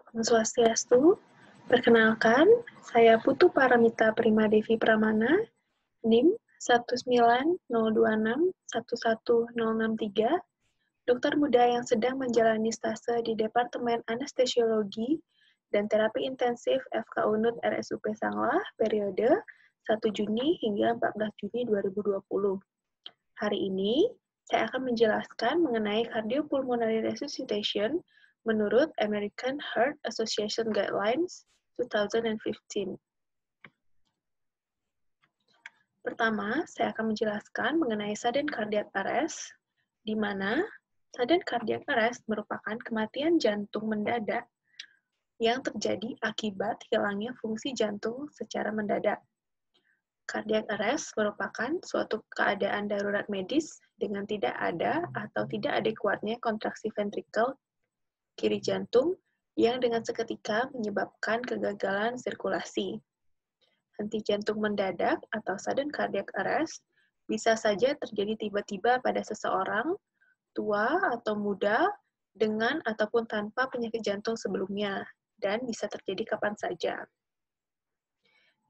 Om Swastiastu. Perkenalkan, saya Putu Paramita Primadevi Pramana, NIM 19026111063, dokter muda yang sedang menjalani stase di Departemen Anestesiologi dan Terapi Intensif FK Unut RSUP Sanglah, periode 1 Juni hingga 14 Juni 2020. Hari ini, saya akan menjelaskan mengenai cardiopulmonary resuscitation menurut American Heart Association Guidelines 2015. Pertama, saya akan menjelaskan mengenai sudden cardiac arrest, di mana sudden cardiac arrest merupakan kematian jantung mendadak yang terjadi akibat hilangnya fungsi jantung secara mendadak. Cardiac arrest merupakan suatu keadaan darurat medis dengan tidak ada atau tidak adekuatnya kontraksi ventrikel kiri jantung yang dengan seketika menyebabkan kegagalan sirkulasi. Henti jantung mendadak atau sudden cardiac arrest bisa saja terjadi tiba-tiba pada seseorang, tua atau muda, dengan ataupun tanpa penyakit jantung sebelumnya, dan bisa terjadi kapan saja.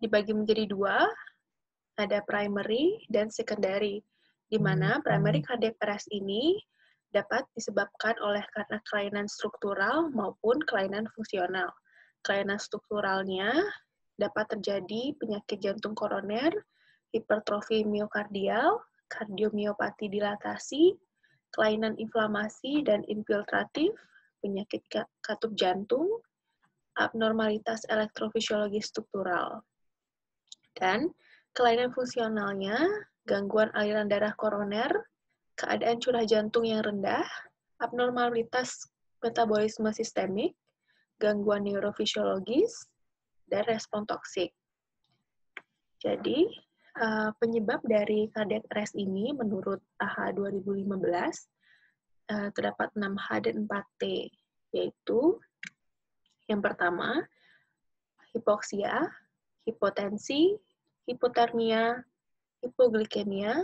Dibagi menjadi dua, ada primary dan secondary, di mana primary cardiac arrest ini dapat disebabkan oleh karena kelainan struktural maupun kelainan fungsional. Kelainan strukturalnya dapat terjadi penyakit jantung koroner, hipertrofi miokardial, kardiomiopati dilatasi, kelainan inflamasi dan infiltratif, penyakit katup jantung, abnormalitas elektrofisiologi struktural. Dan kelainan fungsionalnya, gangguan aliran darah koroner, keadaan curah jantung yang rendah, abnormalitas metabolisme sistemik, gangguan neurofisiologis, dan respon toksik. Jadi, penyebab dari cardiac arrest ini menurut AHA 2015 terdapat 6H dan 4T, yaitu yang pertama, hipoksia, hipotensi, hipotermia, hipoglikemia,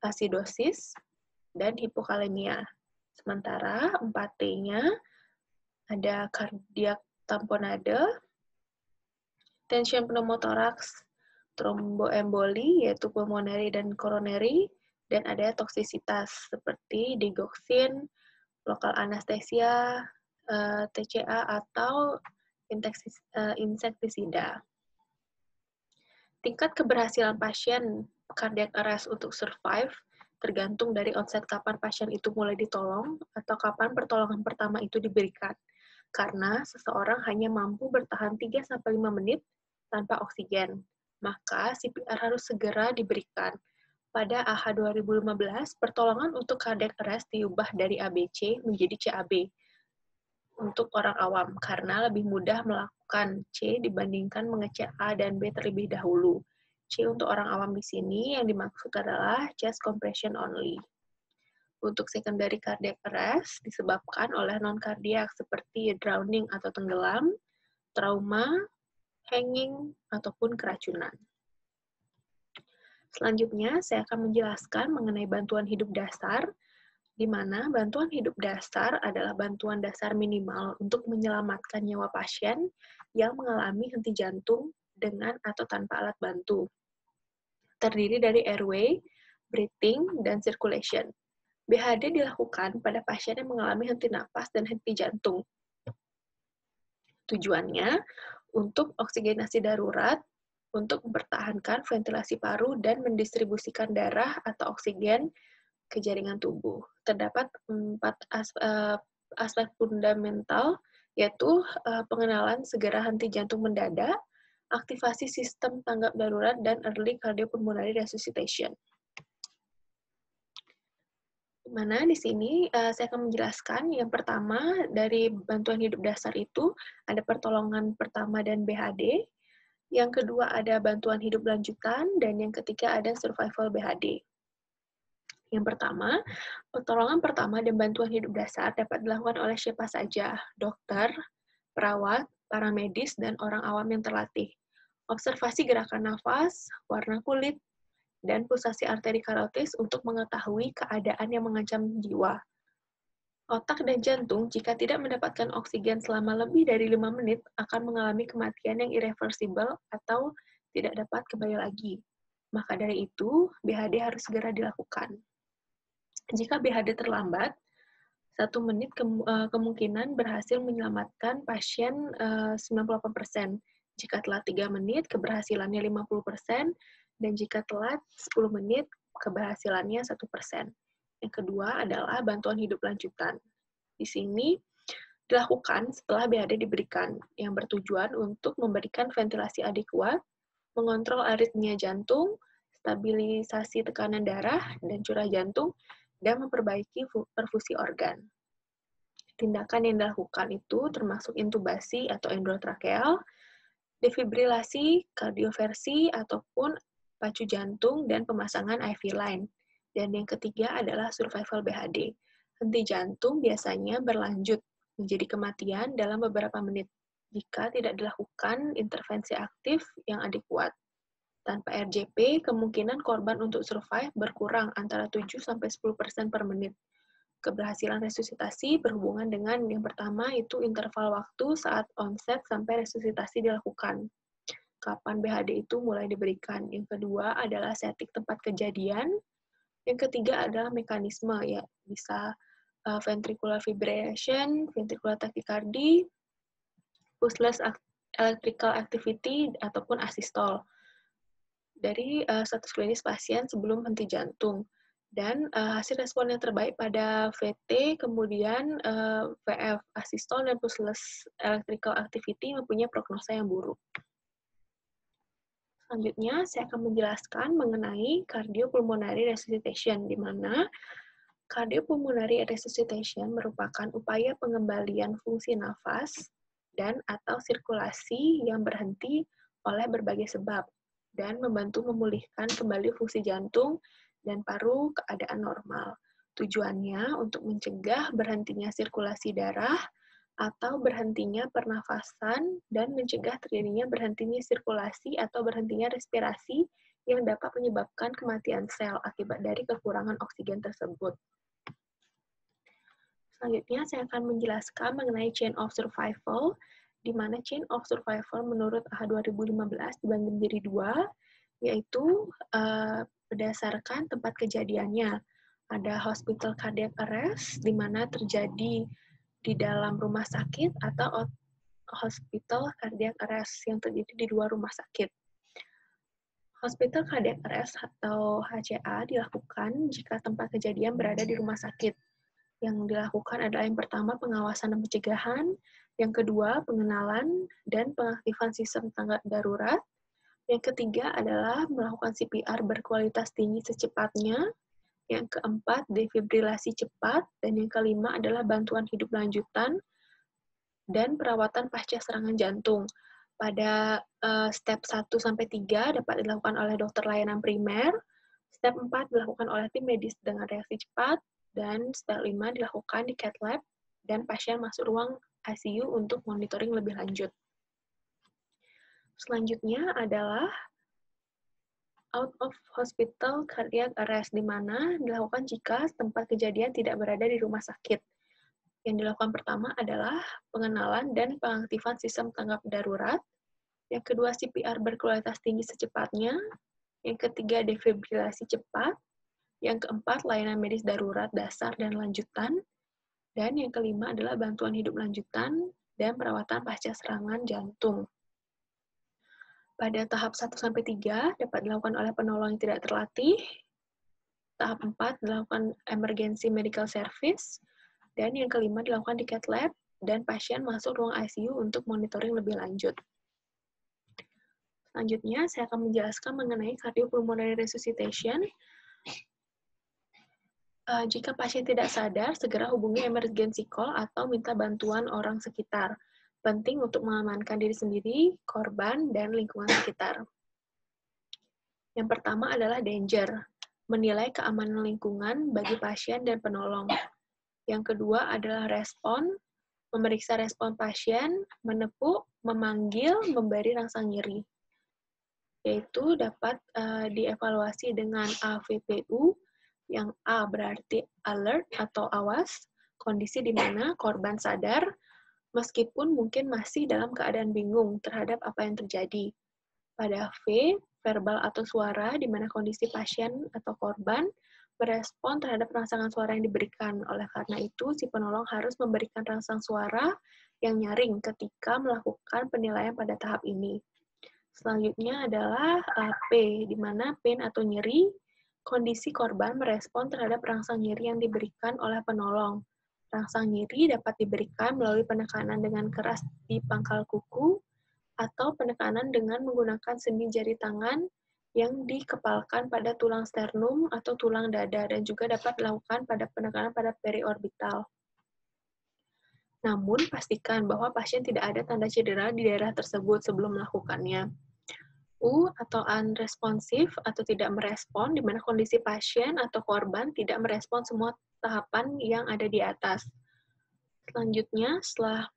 asidosis, dan hipokalemia. Sementara 4T-nya ada kardiak tamponade, tension pneumotoraks, tromboemboli, yaitu pulmonary dan coronary, dan ada toksisitas seperti digoxin, lokal anestesia, TCA, atau insektisida. Tingkat keberhasilan pasien cardiac arrest untuk survive tergantung dari onset kapan pasien itu mulai ditolong atau kapan pertolongan pertama itu diberikan. Karena seseorang hanya mampu bertahan 3-5 menit tanpa oksigen, maka CPR harus segera diberikan. Pada AHA 2015, pertolongan untuk cardiac arrest diubah dari ABC menjadi CAB untuk orang awam, karena lebih mudah melakukan C dibandingkan mengecek A dan B terlebih dahulu. C untuk orang awam di sini yang dimaksud adalah chest compression only. Untuk secondary cardiac arrest disebabkan oleh non-kardiak seperti drowning atau tenggelam, trauma, hanging, ataupun keracunan. Selanjutnya, saya akan menjelaskan mengenai bantuan hidup dasar, di mana bantuan hidup dasar adalah bantuan dasar minimal untuk menyelamatkan nyawa pasien yang mengalami henti jantung dengan atau tanpa alat bantu. Terdiri dari airway, breathing, dan circulation. BHD dilakukan pada pasien yang mengalami henti napas dan henti jantung. Tujuannya untuk oksigenasi darurat, untuk mempertahankan ventilasi paru dan mendistribusikan darah atau oksigen ke jaringan tubuh. Terdapat 4 aspek fundamental, yaitu pengenalan segera henti jantung mendadak, aktivasi sistem tanggap darurat, dan early cardiopulmonary resuscitation. Mana di sini saya akan menjelaskan yang pertama dari bantuan hidup dasar itu ada pertolongan pertama dan BHD, yang kedua ada bantuan hidup lanjutan, dan yang ketiga ada survival BHD. Yang pertama, pertolongan pertama dan bantuan hidup dasar dapat dilakukan oleh siapa saja, dokter, perawat, para medis, dan orang awam yang terlatih. Observasi gerakan nafas, warna kulit, dan pulsasi arteri karotis untuk mengetahui keadaan yang mengancam jiwa. Otak dan jantung, jika tidak mendapatkan oksigen selama lebih dari 5 menit, akan mengalami kematian yang irreversibel atau tidak dapat kembali lagi. Maka dari itu, BHD harus segera dilakukan. Jika BHD terlambat, 1 menit kemungkinan berhasil menyelamatkan pasien 98%. Jika telat 3 menit, keberhasilannya 50%, dan jika telat 10 menit, keberhasilannya 1%. Yang kedua adalah bantuan hidup lanjutan. Di sini dilakukan setelah BHD diberikan, yang bertujuan untuk memberikan ventilasi adekuat, mengontrol aritmia jantung, stabilisasi tekanan darah dan curah jantung, dan memperbaiki perfusi organ. Tindakan yang dilakukan itu termasuk intubasi atau endotrakeal, defibrilasi, kardioversi, ataupun pacu jantung, dan pemasangan IV line. Dan yang ketiga adalah survival BHD. Henti jantung biasanya berlanjut menjadi kematian dalam beberapa menit jika tidak dilakukan intervensi aktif yang adekuat. Tanpa RJP, kemungkinan korban untuk survive berkurang antara 7-10% per menit. Keberhasilan resusitasi berhubungan dengan yang pertama itu interval waktu saat onset sampai resusitasi dilakukan. Kapan BHD itu mulai diberikan. Yang kedua adalah setting tempat kejadian. Yang ketiga adalah mekanisme, ya bisa ventricular fibrillation, ventricular tachycardia, pulseless electrical activity, ataupun asystole dari status klinis pasien sebelum henti jantung. Dan hasil respon yang terbaik pada VT, kemudian VF, asystole, dan pulseless electrical activity mempunyai prognosa yang buruk. Selanjutnya, saya akan menjelaskan mengenai cardiopulmonary resuscitation, di mana cardiopulmonary resuscitation merupakan upaya pengembalian fungsi nafas dan atau sirkulasi yang berhenti oleh berbagai sebab, dan membantu memulihkan kembali fungsi jantung dan paru keadaan normal. Tujuannya untuk mencegah berhentinya sirkulasi darah atau berhentinya pernafasan dan mencegah terjadinya berhentinya sirkulasi atau berhentinya respirasi yang dapat menyebabkan kematian sel akibat dari kekurangan oksigen tersebut. Selanjutnya, saya akan menjelaskan mengenai chain of survival, di mana chain of survival menurut AHA 2015 dibagi menjadi 2, yaitu berdasarkan tempat kejadiannya. Ada hospital cardiac arrest, di mana terjadi di dalam rumah sakit, atau hospital cardiac arrest yang terjadi di luar rumah sakit. Hospital cardiac arrest atau HCA dilakukan jika tempat kejadian berada di rumah sakit. Yang dilakukan adalah yang pertama pengawasan dan pencegahan, yang kedua pengenalan dan pengaktifan sistem tanggap darurat, yang ketiga adalah melakukan CPR berkualitas tinggi secepatnya, yang keempat defibrilasi cepat, dan yang kelima adalah bantuan hidup lanjutan dan perawatan pasca serangan jantung. Pada step 1-3 dapat dilakukan oleh dokter layanan primer, step 4 dilakukan oleh tim medis dengan reaksi cepat, dan step 5 dilakukan di cath lab, dan pasien masuk ruang ICU untuk monitoring lebih lanjut. Selanjutnya adalah out of hospital cardiac arrest, di mana dilakukan jika tempat kejadian tidak berada di rumah sakit. Yang dilakukan pertama adalah pengenalan dan pengaktifan sistem tanggap darurat. Yang kedua, CPR berkualitas tinggi secepatnya. Yang ketiga, defibrilasi cepat. Yang keempat, layanan medis darurat dasar dan lanjutan. Dan yang kelima adalah bantuan hidup lanjutan dan perawatan pasca serangan jantung. Pada tahap 1-3 dapat dilakukan oleh penolong yang tidak terlatih. Tahap 4 dilakukan emergency medical service. Dan yang kelima dilakukan di cath lab, dan pasien masuk ruang ICU untuk monitoring lebih lanjut. Selanjutnya, saya akan menjelaskan mengenai cardiopulmonary resuscitation. Jika pasien tidak sadar, segera hubungi emergency call atau minta bantuan orang sekitar. Penting untuk mengamankan diri sendiri, korban, dan lingkungan sekitar. Yang pertama adalah danger, menilai keamanan lingkungan bagi pasien dan penolong. Yang kedua adalah respon, memeriksa respon pasien, menepuk, memanggil, memberi rangsang nyeri. Yaitu dapat dievaluasi dengan AVPU, yang A berarti alert atau awas, kondisi di mana korban sadar meskipun mungkin masih dalam keadaan bingung terhadap apa yang terjadi. Pada V, verbal atau suara, di mana kondisi pasien atau korban berespon terhadap rangsangan suara yang diberikan. Oleh karena itu, si penolong harus memberikan rangsang suara yang nyaring ketika melakukan penilaian pada tahap ini. Selanjutnya adalah P, di mana pain atau nyeri, kondisi korban merespon terhadap rangsang nyeri yang diberikan oleh penolong. Rangsang nyeri dapat diberikan melalui penekanan dengan keras di pangkal kuku, atau penekanan dengan menggunakan sendi jari tangan yang dikepalkan pada tulang sternum atau tulang dada, dan juga dapat dilakukan pada penekanan pada periorbital. Namun, pastikan bahwa pasien tidak ada tanda cedera di daerah tersebut sebelum melakukannya. U atau unresponsive atau tidak merespon, di mana kondisi pasien atau korban tidak merespon semua tahapan yang ada di atas. Selanjutnya, setelah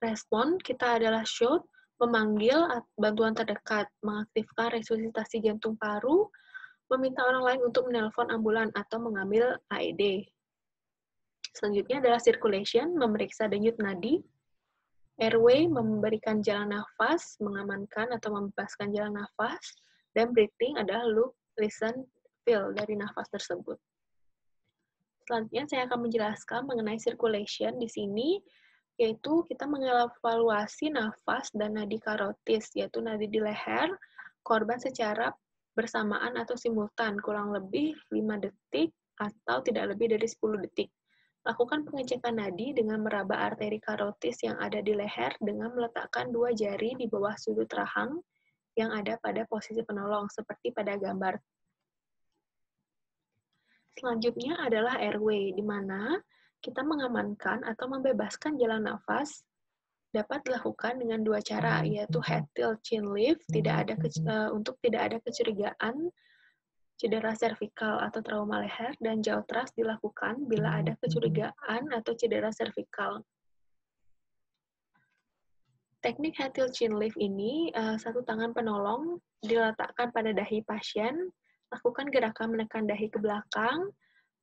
respon, kita adalah shout, memanggil bantuan terdekat, mengaktifkan resusitasi jantung paru, meminta orang lain untuk menelpon ambulan atau mengambil AED. Selanjutnya adalah circulation, memeriksa denyut nadi. Airway, memberikan jalan nafas, mengamankan atau membebaskan jalan nafas. Dan breathing adalah look, listen, feel dari nafas tersebut. Selanjutnya saya akan menjelaskan mengenai circulation di sini, yaitu kita mengevaluasi nafas dan nadi karotis, yaitu nadi di leher, korban secara bersamaan atau simultan, kurang lebih 5 detik atau tidak lebih dari 10 detik. Lakukan pengecekan nadi dengan meraba arteri karotis yang ada di leher dengan meletakkan 2 jari di bawah sudut rahang yang ada pada posisi penolong, seperti pada gambar. Selanjutnya adalah airway, di mana kita mengamankan atau membebaskan jalan nafas dapat dilakukan dengan 2 cara, yaitu head tilt chin lift, untuk tidak ada kecurigaan cedera servikal atau trauma leher, dan jaw thrust dilakukan bila ada kecurigaan atau cedera servikal. Teknik head tilt chin lift ini, satu tangan penolong diletakkan pada dahi pasien, lakukan gerakan menekan dahi ke belakang,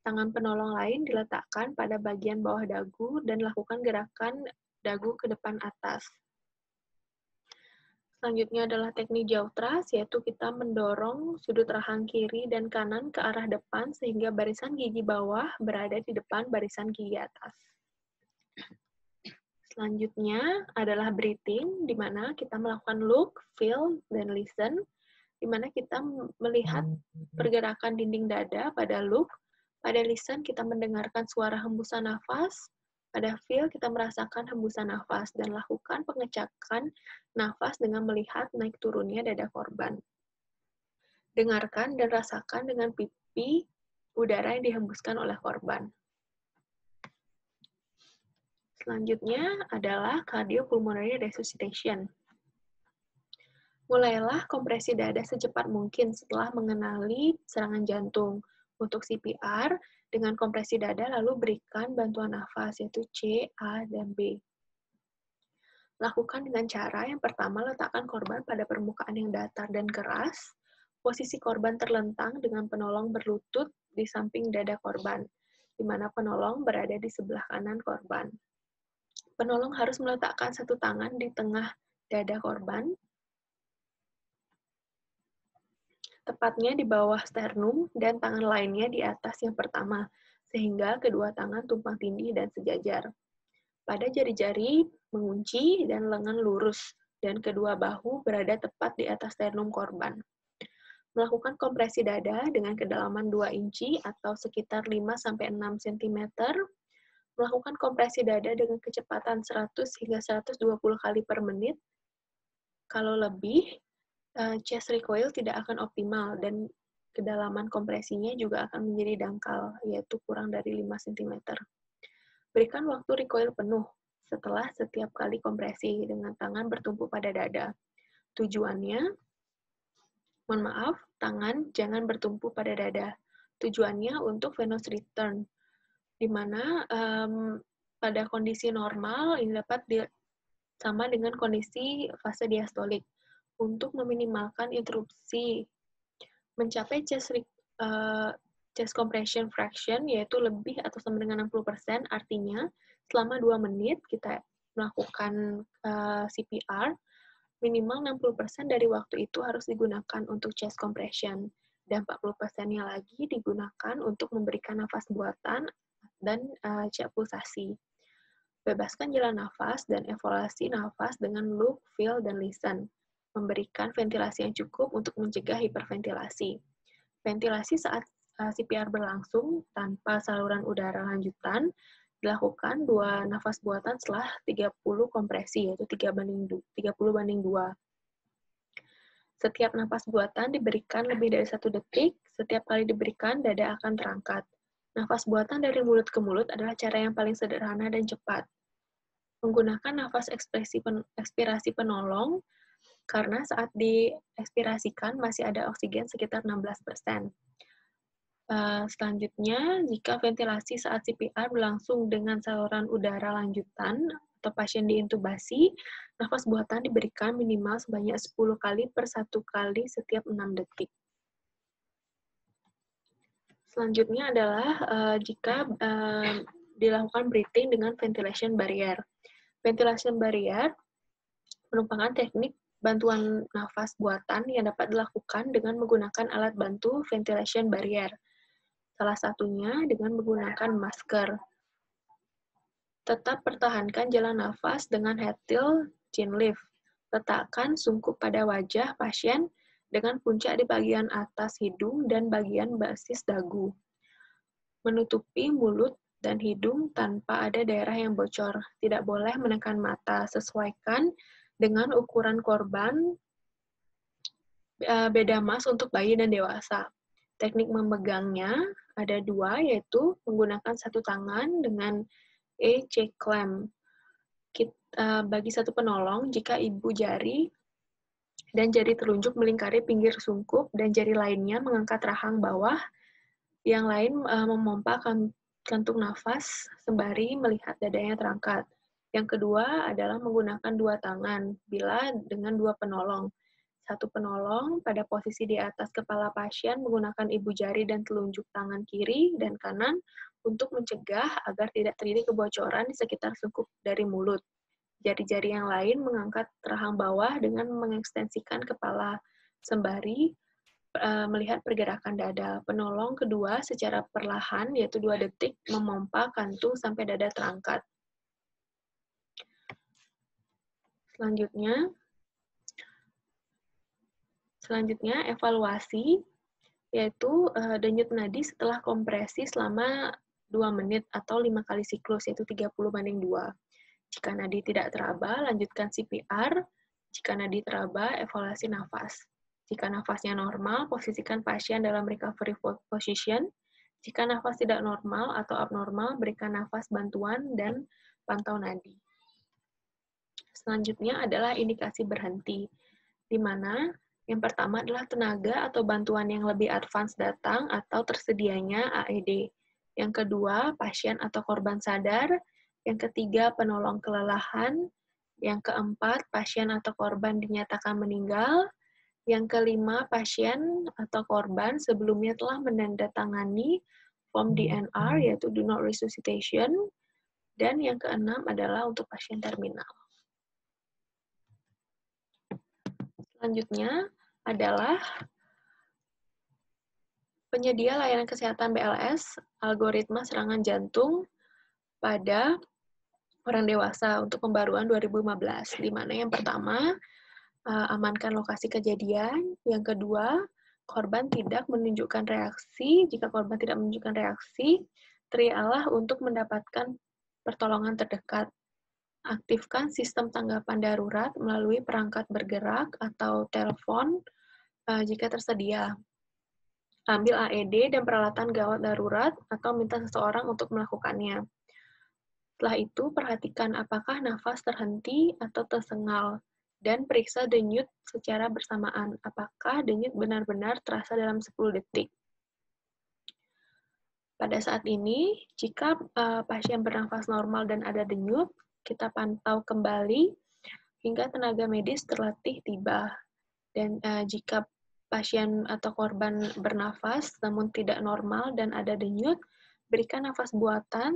tangan penolong lain diletakkan pada bagian bawah dagu, dan lakukan gerakan dagu ke depan atas. Selanjutnya adalah teknik jaw thrust, yaitu kita mendorong sudut rahang kiri dan kanan ke arah depan sehingga barisan gigi bawah berada di depan barisan gigi atas. Selanjutnya adalah breathing, di mana kita melakukan look, feel, dan listen, di mana kita melihat pergerakan dinding dada pada look, pada listen kita mendengarkan suara hembusan nafas, pada feel kita merasakan hembusan nafas, dan lakukan pengecekan nafas dengan melihat naik turunnya dada korban. Dengarkan dan rasakan dengan pipi udara yang dihembuskan oleh korban. Selanjutnya adalah cardiopulmonary resuscitation. Mulailah kompresi dada secepat mungkin setelah mengenali serangan jantung. Untuk CPR, dengan kompresi dada lalu berikan bantuan nafas, yaitu C, A, dan B. Lakukan dengan cara yang pertama, letakkan korban pada permukaan yang datar dan keras. Posisi korban terlentang dengan penolong berlutut di samping dada korban, di mana penolong berada di sebelah kanan korban. Penolong harus meletakkan satu tangan di tengah dada korban, tepatnya di bawah sternum, dan tangan lainnya di atas yang pertama, sehingga kedua tangan tumpang tindih dan sejajar. Pada jari-jari mengunci dan lengan lurus, dan kedua bahu berada tepat di atas sternum korban. Melakukan kompresi dada dengan kedalaman 2 inci atau sekitar 5-6 cm. Melakukan kompresi dada dengan kecepatan 100 hingga 120 kali per menit. Kalau lebih, chest recoil tidak akan optimal dan kedalaman kompresinya juga akan menjadi dangkal, yaitu kurang dari 5 cm. Berikan waktu recoil penuh setelah setiap kali kompresi dengan tangan bertumpu pada dada. Tujuannya, tangan jangan bertumpu pada dada. Tujuannya untuk venous return, di mana pada kondisi normal ini dapat sama dengan kondisi fase diastolik. Untuk meminimalkan interupsi, mencapai chest chest compression fraction, yaitu lebih atau sama dengan 60%, artinya selama 2 menit kita melakukan CPR, minimal 60% dari waktu itu harus digunakan untuk chest compression, dan 40%-nya lagi digunakan untuk memberikan nafas buatan dan cek pulsasi. Bebaskan jalan nafas dan evaluasi nafas dengan look, feel, dan listen. Memberikan ventilasi yang cukup untuk mencegah hiperventilasi. Ventilasi saat CPR berlangsung tanpa saluran udara lanjutan dilakukan 2 nafas buatan setelah 30 kompresi, yaitu 30/2. Setiap nafas buatan diberikan lebih dari 1 detik, setiap kali diberikan dada akan terangkat. Nafas buatan dari mulut ke mulut adalah cara yang paling sederhana dan cepat. Menggunakan nafas ekspirasi penolong, karena saat diekspirasikan masih ada oksigen sekitar 16%. Selanjutnya, jika ventilasi saat CPR berlangsung dengan saluran udara lanjutan atau pasien diintubasi, nafas buatan diberikan minimal sebanyak 10 kali per 1 kali setiap 6 detik. Selanjutnya adalah jika dilakukan breathing dengan ventilation barrier. Ventilation barrier merupakan teknik bantuan nafas buatan yang dapat dilakukan dengan menggunakan alat bantu ventilation barrier. Salah satunya dengan menggunakan masker. Tetap pertahankan jalan nafas dengan head tilt chin lift. Letakkan sungkup pada wajah pasien dengan puncak di bagian atas hidung dan bagian basis dagu. Menutupi mulut dan hidung tanpa ada daerah yang bocor. Tidak boleh menekan mata. Sesuaikan dengan ukuran korban, beda mas untuk bayi dan dewasa. Teknik memegangnya ada 2, yaitu menggunakan satu tangan dengan C-clamp. Bagi satu penolong, jika ibu jari dan jari telunjuk melingkari pinggir sungkup dan jari lainnya mengangkat rahang bawah, yang lain memompa kantung nafas sembari melihat dadanya terangkat. Yang kedua adalah menggunakan 2 tangan, bila dengan 2 penolong. Satu penolong pada posisi di atas kepala pasien menggunakan ibu jari dan telunjuk tangan kiri dan kanan untuk mencegah agar tidak terjadi kebocoran di sekitar sungkup dari mulut. Jari-jari yang lain mengangkat rahang bawah dengan mengekstensikan kepala sembari melihat pergerakan dada. Penolong kedua secara perlahan, yaitu 2 detik, memompa kantung sampai dada terangkat. Selanjutnya, evaluasi, yaitu denyut nadi setelah kompresi selama 2 menit atau 5 kali siklus, yaitu 30/2. Jika nadi tidak teraba, lanjutkan CPR. Jika nadi teraba, evaluasi nafas. Jika nafasnya normal, posisikan pasien dalam recovery position. Jika nafas tidak normal atau abnormal, berikan nafas bantuan dan pantau nadi. Selanjutnya adalah indikasi berhenti, di mana yang pertama adalah tenaga atau bantuan yang lebih advance datang atau tersedianya AED. Yang kedua, pasien atau korban sadar. Yang ketiga, penolong kelelahan. Yang keempat, pasien atau korban dinyatakan meninggal. Yang kelima, pasien atau korban sebelumnya telah menandatangani form DNR, yaitu Do Not Resuscitation. Dan yang keenam adalah untuk pasien terminal. Selanjutnya adalah penyedia layanan kesehatan BLS, algoritma serangan jantung pada orang dewasa untuk pembaruan 2015, di mana yang pertama, amankan lokasi kejadian. Yang kedua, korban tidak menunjukkan reaksi. Jika korban tidak menunjukkan reaksi, terialah untuk mendapatkan pertolongan terdekat. Aktifkan sistem tanggapan darurat melalui perangkat bergerak atau telepon jika tersedia. Ambil AED dan peralatan gawat darurat atau minta seseorang untuk melakukannya. Setelah itu, perhatikan apakah nafas terhenti atau tersengal, dan periksa denyut secara bersamaan. Apakah denyut benar-benar terasa dalam 10 detik. Pada saat ini, jika pasien bernafas normal dan ada denyut, kita pantau kembali hingga tenaga medis terlatih tiba. Dan jika pasien atau korban bernafas namun tidak normal dan ada denyut, berikan nafas buatan,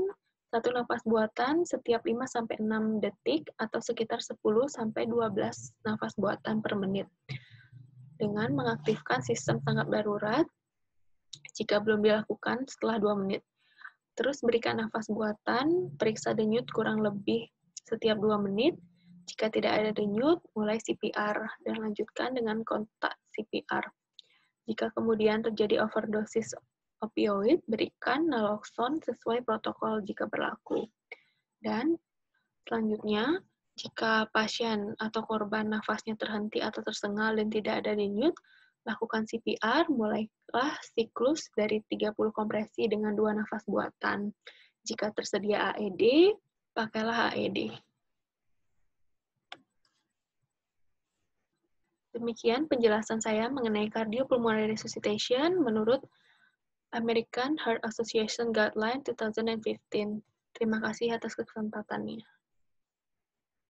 satu nafas buatan setiap 5-6 detik atau sekitar 10-12 nafas buatan per menit. Dengan mengaktifkan sistem tanggap darurat jika belum dilakukan setelah 2 menit. Terus berikan nafas buatan, periksa denyut kurang lebih setiap 2 menit. Jika tidak ada denyut, mulai CPR dan lanjutkan dengan kontak CPR. Jika kemudian terjadi overdosis opioid, berikan naloxone sesuai protokol jika berlaku. Dan selanjutnya, jika pasien atau korban nafasnya terhenti atau tersengal dan tidak ada denyut, lakukan CPR, mulailah siklus dari 30 kompresi dengan 2 nafas buatan. Jika tersedia AED, pakailah AED. Demikian penjelasan saya mengenai cardiopulmonary resuscitation menurut American Heart Association Guideline 2015. Terima kasih atas kesempatannya.